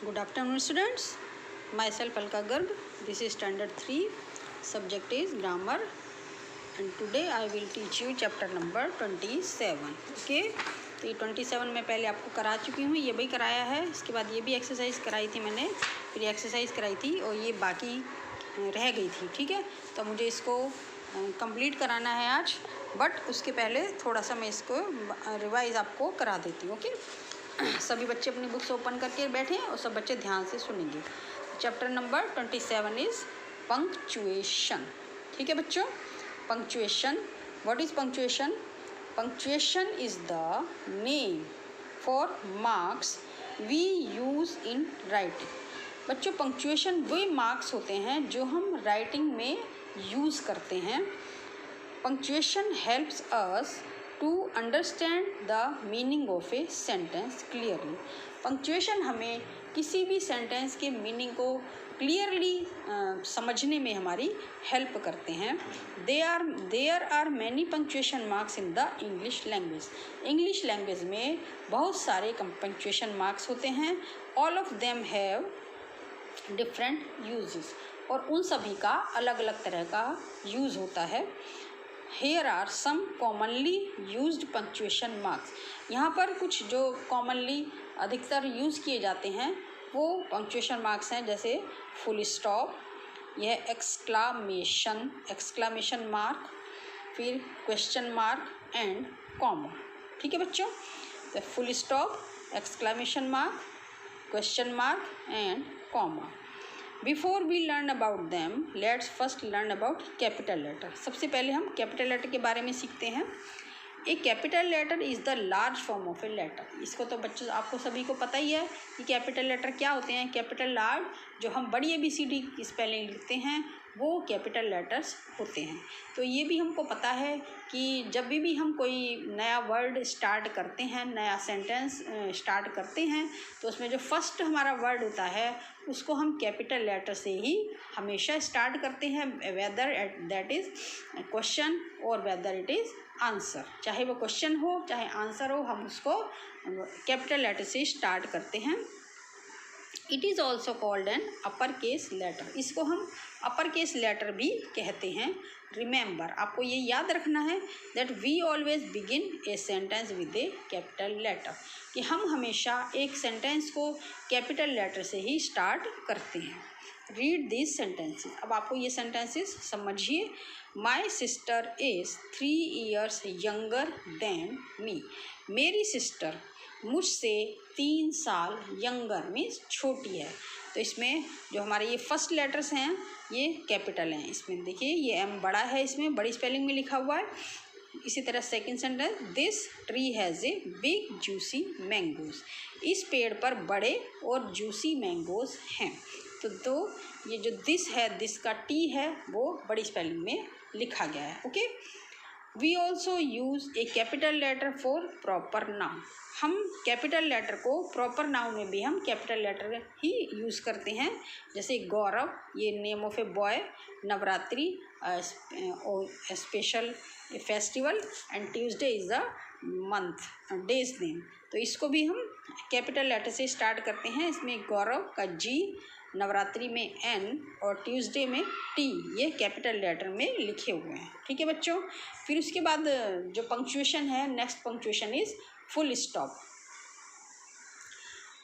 Good afternoon, students. Myself Alka Garg. This is standard 3. Subject is grammar, and today I will teach you chapter number 27. Okay. तो ये 27 मैं पहले आपको करा चुकी हूँ, ये भी कराया है. इसके बाद ये भी एक्सरसाइज कराई थी मैंने, फिर ये एक्सरसाइज कराई थी और ये बाकी रह गई थी. ठीक है, तो मुझे इसको कंप्लीट कराना है आज, बट उसके पहले थोड़ा सा मैं इसको रिवाइज आपको करा देती हूँ. ओके, सभी बच्चे अपनी बुक्स ओपन करके बैठे और सब बच्चे ध्यान से सुनेंगे. Chapter number 27 is punctuation. ठीक है बच्चों, punctuation. What is punctuation? Punctuation is the name for marks we use in writing. बच्चों, पंक्चुएशन वे मार्क्स होते हैं जो हम राइटिंग में यूज़ करते हैं. Punctuation helps us to understand the meaning of a sentence clearly. Punctuation हमें किसी भी सेंटेंस के मीनिंग को क्लियरली समझने में हमारी हेल्प करते हैं. There are many punctuation marks in the English language. English language में बहुत सारे पंक्चुएशन मार्क्स होते हैं. All of them have different uses, और उन सभी का अलग अलग तरह का यूज़ होता है. Here are some commonly used punctuation marks. यहाँ पर कुछ जो कॉमनली अधिकतर यूज़ किए जाते हैं वो पंक्चुएशन मार्क्स हैं, जैसे फुल स्टॉप, यह एक्सक्लामेशन मार्क, फिर क्वेश्चन मार्क एंड कॉमा. ठीक है बच्चों, तो full stop, exclamation mark, question mark and comma. Before we learn about them, let's first learn about capital letter. सबसे पहले हम कैपिटल लेटर के बारे में सीखते हैं. A capital letter is the large form of a letter. इसको तो बच्चों आपको सभी को पता ही है कि कैपिटल लेटर क्या होते हैं. कैपिटल लार्ज, जो हम बड़ी ABCD की स्पेलिंग लिखते हैं, वो कैपिटल लेटर्स होते हैं. तो ये भी हमको पता है कि जब भी हम कोई नया वर्ड स्टार्ट करते हैं, नया सेंटेंस स्टार्ट करते हैं, तो उसमें जो फर्स्ट हमारा वर्ड होता है उसको हम कैपिटल लेटर से ही हमेशा स्टार्ट करते हैं, वेदर दैट इज़ क्वेश्चन और वेदर इट इज़ आंसर. चाहे वो क्वेश्चन हो चाहे आंसर हो, हम उसको कैपिटल लेटर से स्टार्ट करते हैं. It is also called an upper case letter. इसको हम अपर केस लेटर भी कहते हैं. रिमेंबर, आपको ये याद रखना है that we always begin a sentence with a capital letter, कि हम हमेशा एक सेंटेंस को कैपिटल लेटर से ही स्टार्ट करते हैं. Read this sentences. अब आपको ये सेंटेंसेस समझिए. My sister is 3 years younger than me. मेरी सिस्टर मुझसे 3 साल यंगर मीन्स छोटी है. तो इसमें जो हमारे ये फर्स्ट लेटर्स हैं ये कैपिटल हैं. इसमें देखिए ये एम बड़ा है, इसमें बड़ी स्पेलिंग में लिखा हुआ है. इसी तरह second sentence, this tree has a big juicy mangoes. इस पेड़ पर बड़े और जूसी मैंगोज हैं. तो ये जो दिस है, दिस का टी है, वो बड़ी स्पेलिंग में लिखा गया है. Okay, we also use a capital letter for proper noun. हम कैपिटल लेटर को प्रॉपर नाउन में भी हम कैपिटल लेटर ही यूज़ करते हैं. जैसे गौरव, ये name of a boy. Navratri, special festival, and Tuesday is the month days name. तो इसको भी हम कैपिटल लेटर से स्टार्ट करते हैं. इसमें गौरव का G, नवरात्रि में N और ट्यूसडे में T, ये कैपिटल लेटर में लिखे हुए हैं. ठीक है बच्चों. फिर उसके बाद जो पंक्चुएशन है, next punctuation is full stop.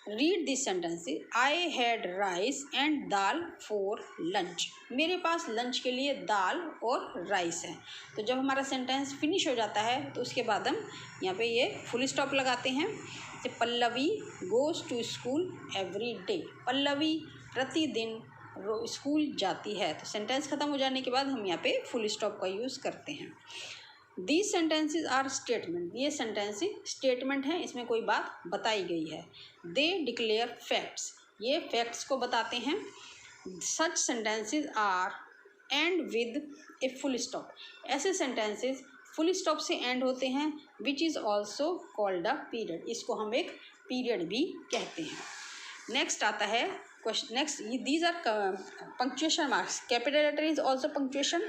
Read this sentences. I had rice and dal for lunch. मेरे पास लंच के लिए दाल और राइस है. तो जब हमारा सेंटेंस फिनिश हो जाता है तो उसके बाद हम यहाँ पे ये फुल स्टॉप लगाते हैं. जैसे Pallavi goes to school every day. Pallavi प्रतिदिन स्कूल जाती है. तो सेंटेंस ख़त्म हो जाने के बाद हम यहाँ पे फुल स्टॉप का यूज़ करते हैं. These sentences are statement. ये सेंटेंस स्टेटमेंट हैं, इसमें कोई बात बताई गई है. They declare facts. ये फैक्ट्स को बताते हैं. Such sentences are end with a full stop. ऐसे सेंटेंसेज फुल स्टॉप से एंड होते हैं, which is also called a period. इसको हम एक पीरियड भी कहते हैं. नेक्स्ट आता है question. Next, these are punctuation marks. Capital letter is also punctuation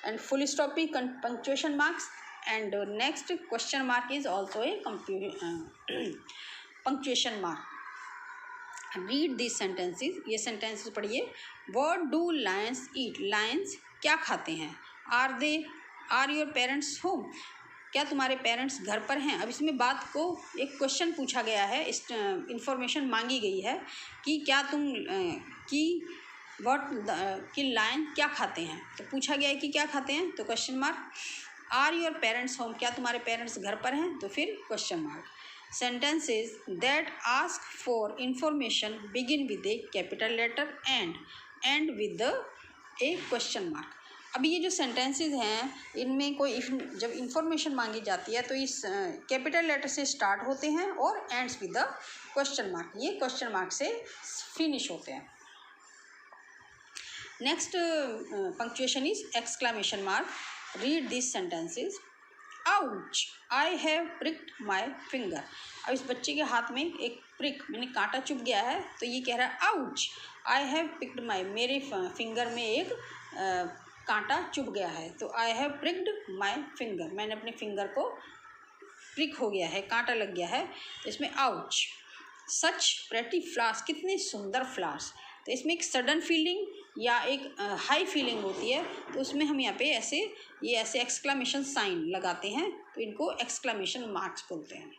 and full stop is punctuation marks, and next question mark is also a punctuation mark. Read this sentences, ये sentences पढ़िए। What do Lions eat, Lions क्या खाते हैं। Are your parents home, क्या तुम्हारे parents घर पर हैं। अब इसमें बात को एक क्वेश्चन पूछा गया है, इंफॉर्मेशन मांगी गई है कि क्या तुम कि लायन क्या खाते हैं। तो पूछा गया है कि क्या खाते हैं, तो question mark. Are your parents home, क्या तुम्हारे पेरेंट्स घर पर हैं, तो फिर question mark. Sentences that ask for information begin with a capital letter end with a question mark. अभी ये जो सेंटेंसेस हैं इनमें कोई जब इंफॉर्मेशन मांगी जाती है तो इस कैपिटल लेटर से स्टार्ट होते हैं और ends with the question mark, ये क्वेश्चन मार्क से फिनिश होते हैं। Next punctuation is exclamation mark. Read this sentences. Ouch, I have pricked my finger. अब इस बच्चे के हाथ में एक प्रिक मैंने कांटा चुभ गया है, तो ये कह रहा है आउच, आई हैव प्रिक्ड माई, मेरे फिंगर में एक कांटा चुभ गया है। तो आई हैव प्रिक्ड माई फिंगर, मैंने अपने फिंगर को प्रिक हो गया है, कांटा लग गया है, तो इसमें आउच। सच प्रेटी फ्लावर्स, कितने सुंदर फ्लावर्स, तो इसमें एक सडन फीलिंग या एक हाई फीलिंग होती है, तो उसमें हम यहाँ पे ऐसे एक्सक्लेमेशन साइन लगाते हैं, तो इनको एक्सक्लेमेशन मार्क्स बोलते हैं।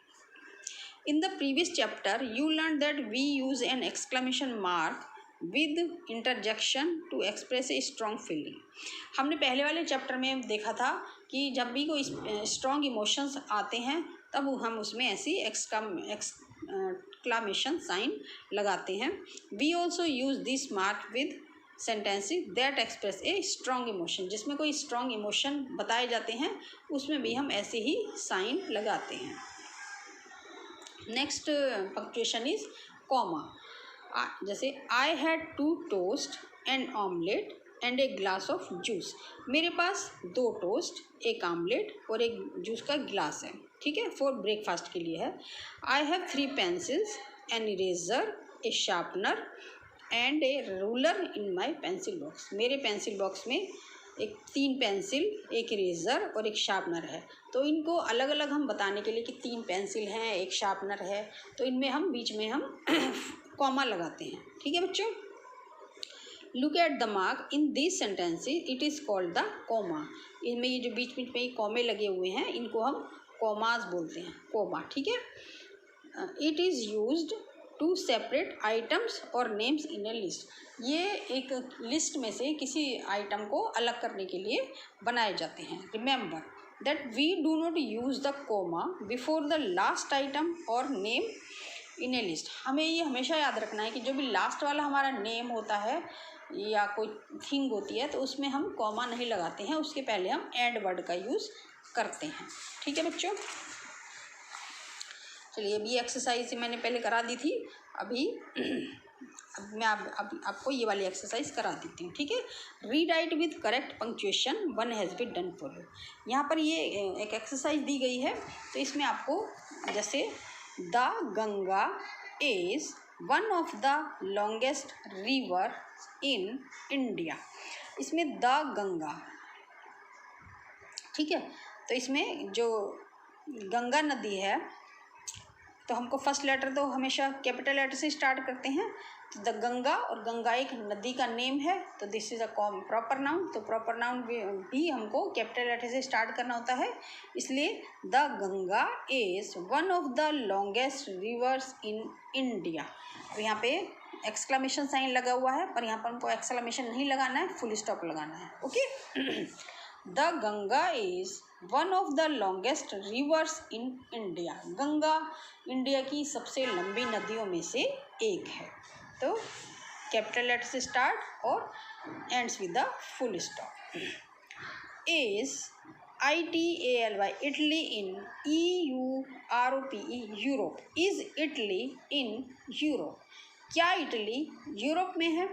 In the previous chapter you learn that we use an exclamation mark with interjection to express a strong feeling. हमने पहले वाले चैप्टर में देखा था कि जब भी कोई स्ट्रॉन्ग इमोशंस आते हैं तब हम उसमें ऐसी एक्सक्लेमेशन साइन लगाते हैं। We also use this mark with sentences that express a strong emotion, जिसमें कोई स्ट्रॉन्ग इमोशन बताए जाते हैं उसमें भी हम ऐसे ही साइन लगाते हैं। Next punctuation is comma. जैसे I had 2 toast and omelette and a glass of juice, मेरे पास 2 टोस्ट, एक आमलेट और एक जूस का गिलास है, ठीक है, फॉर ब्रेकफास्ट के लिए है। I have 3 pencils, an eraser, A sharpener and A ruler in my pencil box, मेरे पेंसिल बॉक्स में 3 पेंसिल, एक इरेज़र और एक शार्पनर है। तो इनको अलग अलग हम बताने के लिए कि 3 पेंसिल हैं, एक शार्पनर है, तो इनमें हम बीच में हम कॉमा लगाते हैं, ठीक है बच्चों। Look at the mark in this sentences, it is called the comma. इनमें ये जो बीच बीच में कॉमे लगे हुए हैं इनको हम कॉमास बोलते हैं, कॉमा, ठीक है। It is used to separate items और नेम्स इन ए लिस्ट, ये एक लिस्ट में से किसी आइटम को अलग करने के लिए बनाए जाते हैं। Remember that we do not use the comma before the last item और नेम इन ए लिस्ट, हमें ये हमेशा याद रखना है कि जो भी लास्ट वाला हमारा नेम होता है या कोई थिंग होती है तो उसमें हम कॉमा नहीं लगाते हैं, उसके पहले हम एंड वर्ड का यूज़ करते हैं, ठीक है बच्चों। चलिए अभी एक्सरसाइज मैंने पहले करा दी थी, अभी अब मैं आपको ये वाली एक्सरसाइज करा देती हूँ, ठीक है। Rewrite with correct punctuation, 1 has been done for you. यहाँ पर ये एक एक्सरसाइज दी गई है, तो इसमें आपको जैसे the Ganga is one of the longest river in India, इसमें द गंगा, ठीक है। तो इसमें जो गंगा नदी है तो हमको फर्स्ट लेटर तो हमेशा कैपिटल लेटर से स्टार्ट करते हैं, तो द गंगा, और गंगा एक नदी का नेम है, तो this is a proper noun, तो प्रॉपर नाउन भी हमको कैपिटल लेटर से स्टार्ट करना होता है, इसलिए the Ganga is one of the longest reverse in India. अब यहाँ पे एक्सक्लेमेशन साइन लगा हुआ है, पर यहाँ पर हमको एक्सक्लेमेशन नहीं लगाना है, फुल स्टॉप लगाना है, okay. The Ganga is one of the longest reverse in India, Ganga India की सबसे लंबी नदियों में से एक है, तो कैपिटल लेटर से स्टार्ट और ends with the full stop. Is ITALY Italy in EUROPE Europe, is Italy in Europe, क्या इटली यूरोप में है।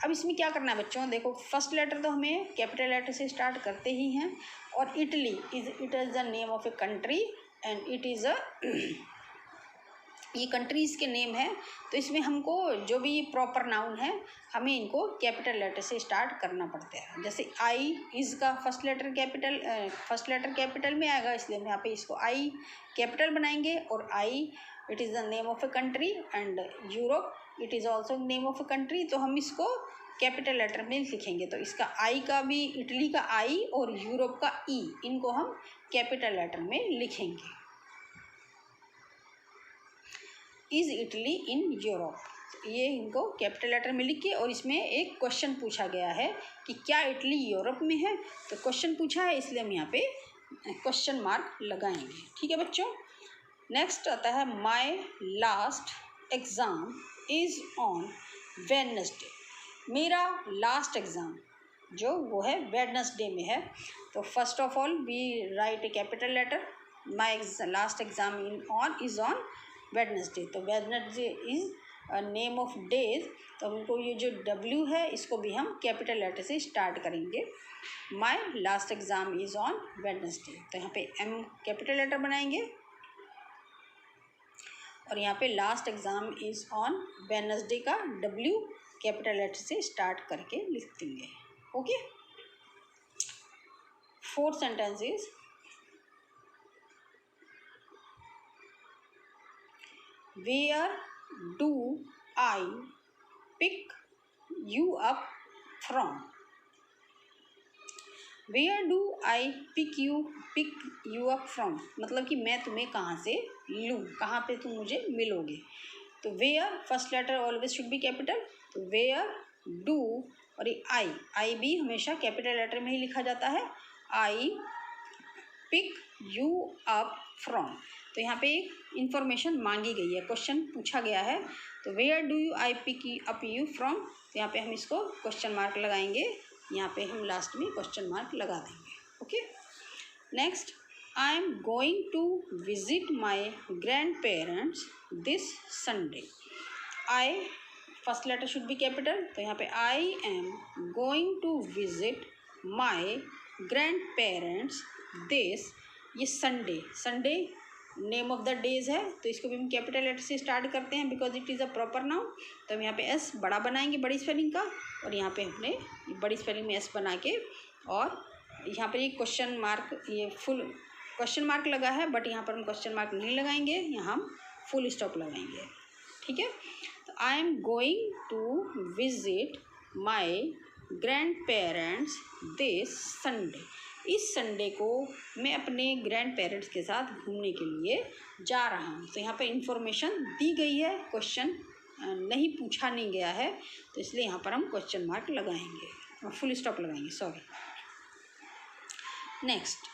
अब इसमें क्या करना है बच्चों, देखो फर्स्ट लेटर तो हमें कैपिटल लेटर से स्टार्ट करते ही हैं, और Italy it is the name of a country and it is a, ये कंट्रीज़ के नेम है, तो इसमें हमको जो भी प्रॉपर नाउन है हमें इनको कैपिटल लेटर से स्टार्ट करना पड़ता है। जैसे आई इज़ का फर्स्ट लेटर कैपिटल में आएगा, इसलिए हम यहाँ पे इसको आई कैपिटल बनाएंगे, और I it is the name of a country, and Europe it is also name of a country, तो हम इसको कैपिटल लेटर में लिखेंगे। तो इसका आई का भी, इटली का आई और यूरोप का ई, इनको हम कैपिटल लेटर में लिखेंगे। इज इटली इन यूरोप, ये इनको कैपिटल लेटर में लिख के, और इसमें एक क्वेश्चन पूछा गया है कि क्या इटली यूरोप में है, तो क्वेश्चन पूछा है इसलिए हम यहाँ पे क्वेश्चन मार्क लगाएंगे। ठीक है बच्चों। नेक्स्ट आता है my last exam is on Wednesday, मेरा लास्ट एग्ज़ाम जो वो है वेडनेसडे में है। तो first of all we write a capital letter, my last exam is on Wednesday. तो Wednesday is name of days, तो हमको ये जो W है इसको भी हम कैपिटल लेटर से स्टार्ट करेंगे। My last exam is on Wednesday, तो यहाँ पे M कैपिटल लेटर बनाएंगे और यहाँ पे last exam is on Wednesday का W कैपिटल लेटर से स्टार्ट करके लिख देंगे। Okay. Fourth sentence is where do I pick you up from, where do I pick you up from, मतलब कि मैं तुम्हें कहाँ से लूँ, कहाँ पे तुम मुझे मिलोगे। तो where first letter always should be capital, तो वेयर डू, और ये आई भी हमेशा कैपिटल लेटर में ही लिखा जाता है। I pick you up from, तो यहाँ पे एक इंफॉर्मेशन मांगी गई है, क्वेश्चन पूछा गया है। तो where do you I pick up you from, तो यहाँ पे हम इसको क्वेश्चन मार्क लगाएंगे, यहाँ पे हम लास्ट में क्वेश्चन मार्क लगा देंगे। Okay. Next, I am going to visit my grand parents this Sunday, I first letter should be capital, तो यहाँ पे I am going to visit my grand parents this, ये Sunday name of the days है, तो इसको भी हम capital letter से स्टार्ट करते हैं because it is a proper noun. तो हम यहाँ पे एस बड़ा बनाएंगे, बड़ी स्पेलिंग का, और यहाँ पे हमने बड़ी स्पेलिंग में एस बना के, और यहाँ पर ये क्वेश्चन मार्क, ये फुल क्वेश्चन मार्क लगा है, बट यहाँ पर हम क्वेश्चन मार्क नहीं लगाएंगे, यहाँ हम फुल स्टॉप लगाएंगे। ठीक है। तो I am going to visit my grand parents this Sunday, इस संडे को मैं अपने ग्रैंड पेरेंट्स के साथ घूमने के लिए जा रहा हूँ। तो यहाँ पे इंफॉर्मेशन दी गई है, क्वेश्चन नहीं पूछा नहीं गया है, तो इसलिए यहाँ पर हम क्वेश्चन मार्क लगाएंगे, फुल स्टॉप लगाएंगे, sorry. Next,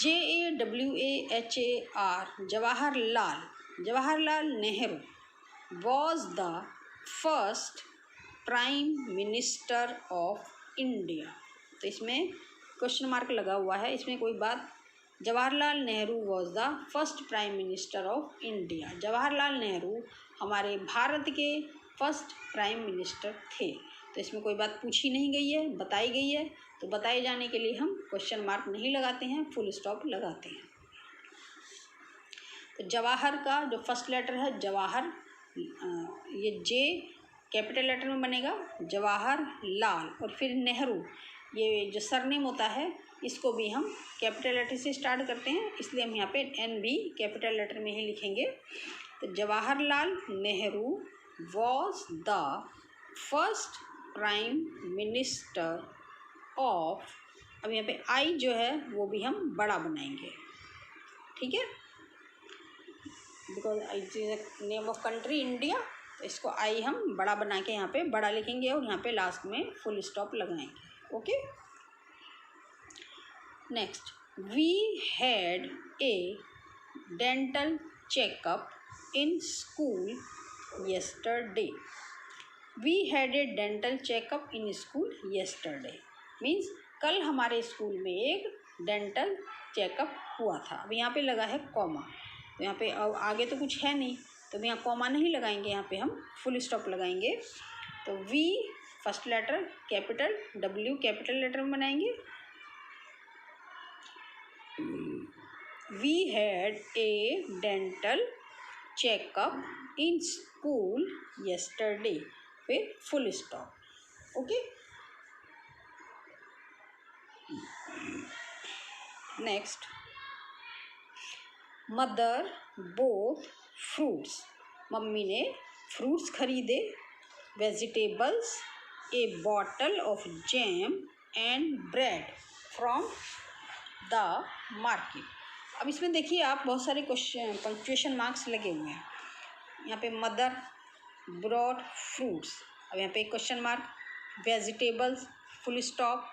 JAWAHAR Jawaharlal Nehru was the first prime minister of India, तो इसमें क्वेश्चन मार्क लगा हुआ है, इसमें कोई बात, Jawaharlal Nehru was the first prime minister of India, Jawaharlal Nehru हमारे भारत के फर्स्ट प्राइम मिनिस्टर थे, तो इसमें कोई बात पूछी नहीं गई है, बताई गई है, तो बताए जाने के लिए हम क्वेश्चन मार्क नहीं लगाते हैं, फुल स्टॉप लगाते हैं। तो जवाहर का जो फर्स्ट लेटर है जवाहर, ये जे कैपिटल लेटर में बनेगा, जवाहर लाल, और फिर नेहरू, ये जो सरनेम होता है इसको भी हम कैपिटल लेटर से स्टार्ट करते हैं, इसलिए हम यहाँ पे एन भी कैपिटल लेटर में ही लिखेंगे। तो Jawaharlal Nehru was the first prime minister of, अब यहाँ पे आई जो है वो भी हम बड़ा बनाएंगे। ठीक है, because it is name of country India, तो इसको आई हम बड़ा बना के यहाँ पे बड़ा लिखेंगे और यहाँ पे लास्ट में फुल स्टॉप लगाएंगे। Okay. Next, we had a dental checkup in school yesterday, we had a dental checkup in school yesterday means कल हमारे स्कूल में एक डेंटल चेकअप हुआ था। अब यहाँ पे लगा है कॉमा, तो यहाँ पे आगे तो कुछ है नहीं, तो यहाँ कॉमा नहीं लगाएंगे, यहाँ पे हम फुल स्टॉप लगाएंगे। तो we first letter capital, W capital letter में बनाएंगे। We had a dental checkup in school yesterday, फिर full stop. Okay. Next, mother bought fruits, mummy ने फ्रूट्स खरीदे, vegetables, a bottle of jam and bread from the market. अब इसमें देखिए आप, बहुत सारे क्वेश्चन पंक्चुएशन मार्क्स लगे हुए हैं। यहाँ पे मदर ब्रॉड फ्रूट्स, अब यहाँ पे question mark, vegetables full stop,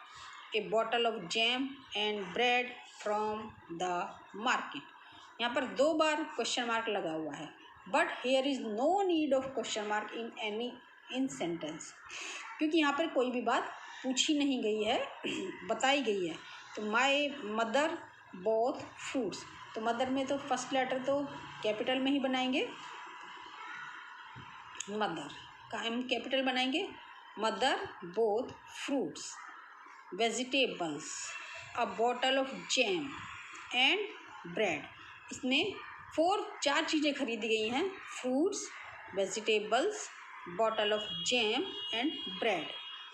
a bottle of jam and bread from the market. यहाँ पर 2 बार क्वेश्चन मार्क लगा हुआ है, but here is no need of question mark in any in sentence, क्योंकि यहाँ पर कोई भी बात पूछी नहीं गई है, बताई गई है। तो माय मदर बोथ फ्रूट्स, तो मदर में तो फर्स्ट लेटर तो कैपिटल में ही बनाएंगे, मदर का हम कैपिटल बनाएंगे, mother bought fruits, vegetables, a bottle of jam and bread. इसमें 4 चीज़ें खरीदी गई हैं, fruits, vegetables, bottle of jam and bread.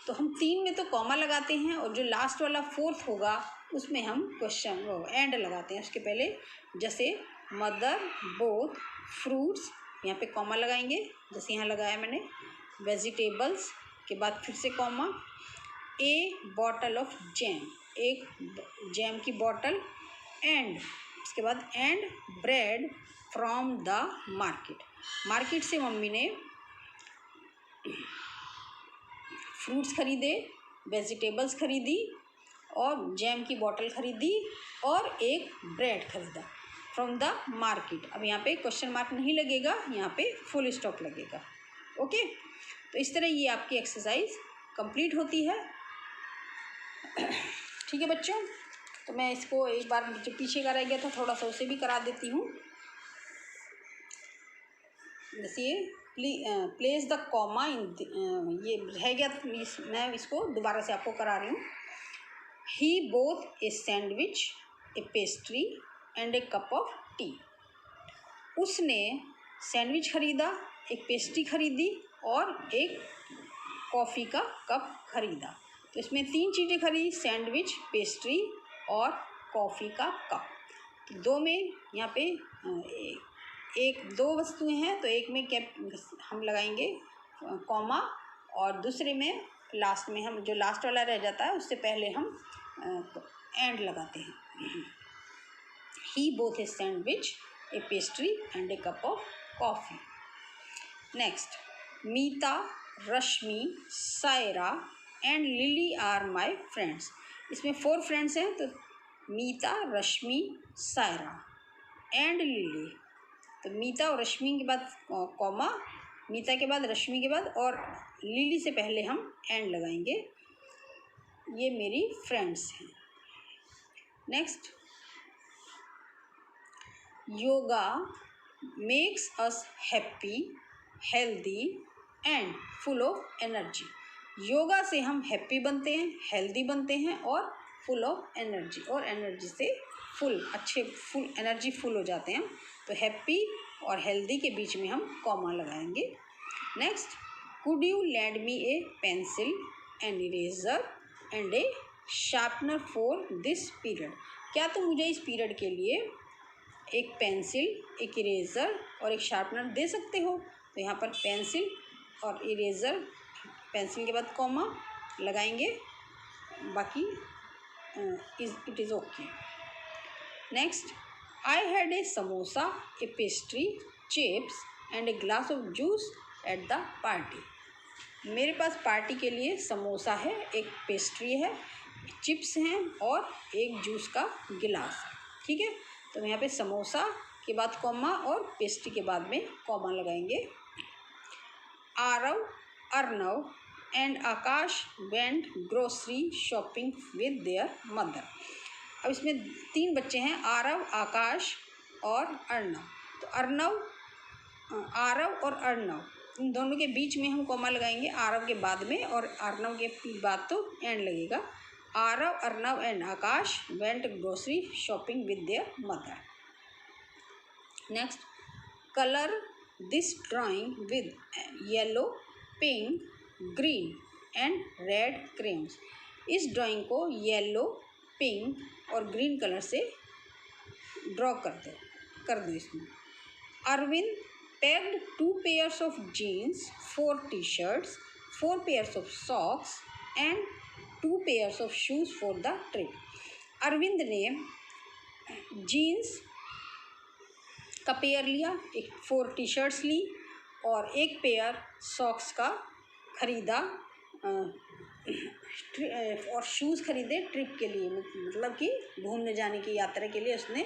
तो हम 3 में तो कॉमा लगाते हैं, और जो लास्ट वाला 4th होगा उसमें हम क्वेश्चन एंड लगाते हैं उसके पहले। जैसे मदर बोथ फ्रूट्स, यहाँ पे कॉमा लगाएंगे, जैसे यहाँ लगाया मैंने, वेजिटेबल्स के बाद फिर से comma, A bottle of jam, एक जैम की बॉटल, एंड उसके बाद and bread from the market. Market से मम्मी ने फ्रूट्स खरीदे, वेजिटेबल्स खरीदी और जैम की बॉटल खरीदी और एक ब्रेड खरीदा फ्रॉम द मार्केट। अब यहाँ पे क्वेश्चन मार्क नहीं लगेगा, यहाँ पे फुल स्टॉप लगेगा। ओके, तो इस तरह ये आपकी एक्सरसाइज कंप्लीट होती है। ठीक है बच्चों, तो मैं इसको एक बार जो पीछे का रह गया था थोड़ा सा उसे भी करा देती हूँ। जैसे प्लेस द कॉमा इन, ये रह गया, मैं इसको दोबारा से आपको करा रही हूँ। He bought a sandwich, a pastry and a cup of tea. उसने सैंडविच खरीदा, एक पेस्ट्री खरीदी और एक कॉफ़ी का कप खरीदा। तो इसमें 3 चीज़ें खरीदी, सैंडविच, पेस्ट्री और कॉफ़ी का कप। तो 2 में यहाँ पे 2 वस्तुएं हैं, तो एक में कैप हम लगाएंगे कॉमा, और दूसरे में लास्ट में हम जो लास्ट वाला रह जाता है उससे पहले हम एंड लगाते हैं। He bought a sandwich, a pastry and a cup of coffee. Next, Meeta, Rashmi, Saira and Lily are my friends. इसमें 4 फ्रेंड्स हैं, तो मीता, रश्मि, सायरा एंड लिली। तो मीता और रश्मि के बाद कॉमा, मीता के बाद रश्मि के बाद और लिली से पहले हम एंड लगाएंगे। ये मेरी फ्रेंड्स हैं। Next, yoga makes us happy, healthy and full of energy. Yoga से हम हैप्पी बनते हैं, हेल्दी बनते हैं और फुल ऑफ एनर्जी, और एनर्जी से फुल एनर्जी फुल हो जाते हैं। तो हैप्पी और हेल्दी के बीच में हम कॉमा लगाएंगे। Next, could you land me A pencil, an eraser and A sharpener for this period. क्या तुम मुझे इस पीरियड के लिए एक पेंसिल, एक इरेज़र और एक शार्पनर दे सकते हो? तो यहाँ पर पेंसिल और इरेज़र, पेंसिल के बाद कॉमा लगाएंगे, बाकी it is okay. Next, I had a samosa, A pastry, chips and a glass of juice at the party. मेरे पास पार्टी के लिए समोसा है, एक पेस्ट्री है, चिप्स हैं और एक जूस का गिलास है। ठीक है, तो यहाँ पे समोसा के बाद कॉमा और पेस्ट्री के बाद में कॉमा लगाएंगे। Aarav, Arnav and Akash went grocery shopping with their mother. अब इसमें 3 बच्चे हैं, आरव, आकाश और अर्नव। तो आरव और अर्नव, इन दोनों के बीच में हम कॉमा लगाएंगे, आरव के बाद में, और अर्नव के बाद तो एंड लगेगा। Aarav, Arnav and Akash went grocery shopping with their mother. Next, colour this drawing with yellow, pink, green and red crayons. इस ड्राइंग को येलो, पिंक और ग्रीन कलर से ड्रॉ कर दो। कर दो इसमें। Arvind packed 2 pairs of jeans, 4 t-shirts, 4 pairs of socks and 2 pairs of shoes for the trip. Arvind ने जीन्स का पेयर लिया, 4 टी-शर्ट्स ली और 1 पेयर सॉक्स का ख़रीदा और शूज़ ख़रीदे ट्रिप के लिए, मतलब कि घूमने जाने की यात्रा के लिए उसने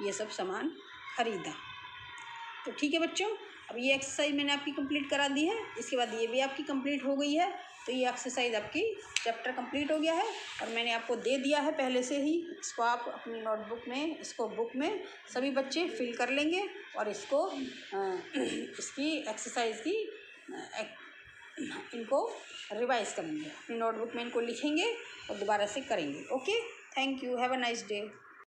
ये सब सामान ख़रीदा। तो ठीक है बच्चों, अब ये एक्सरसाइज मैंने आपकी कंप्लीट करा दी है, इसके बाद ये भी आपकी कंप्लीट हो गई है। तो ये एक्सरसाइज आपकी चैप्टर कंप्लीट हो गया है और मैंने आपको दे दिया है पहले से ही। इसको आप अपनी नोटबुक में, इसको बुक में सभी बच्चे फिल कर लेंगे और इसको इसकी एक्सरसाइज की इनको रिवाइज करेंगे, अपनी नोटबुक में इनको लिखेंगे और दोबारा से करेंगे। Okay, thank you, have a nice day.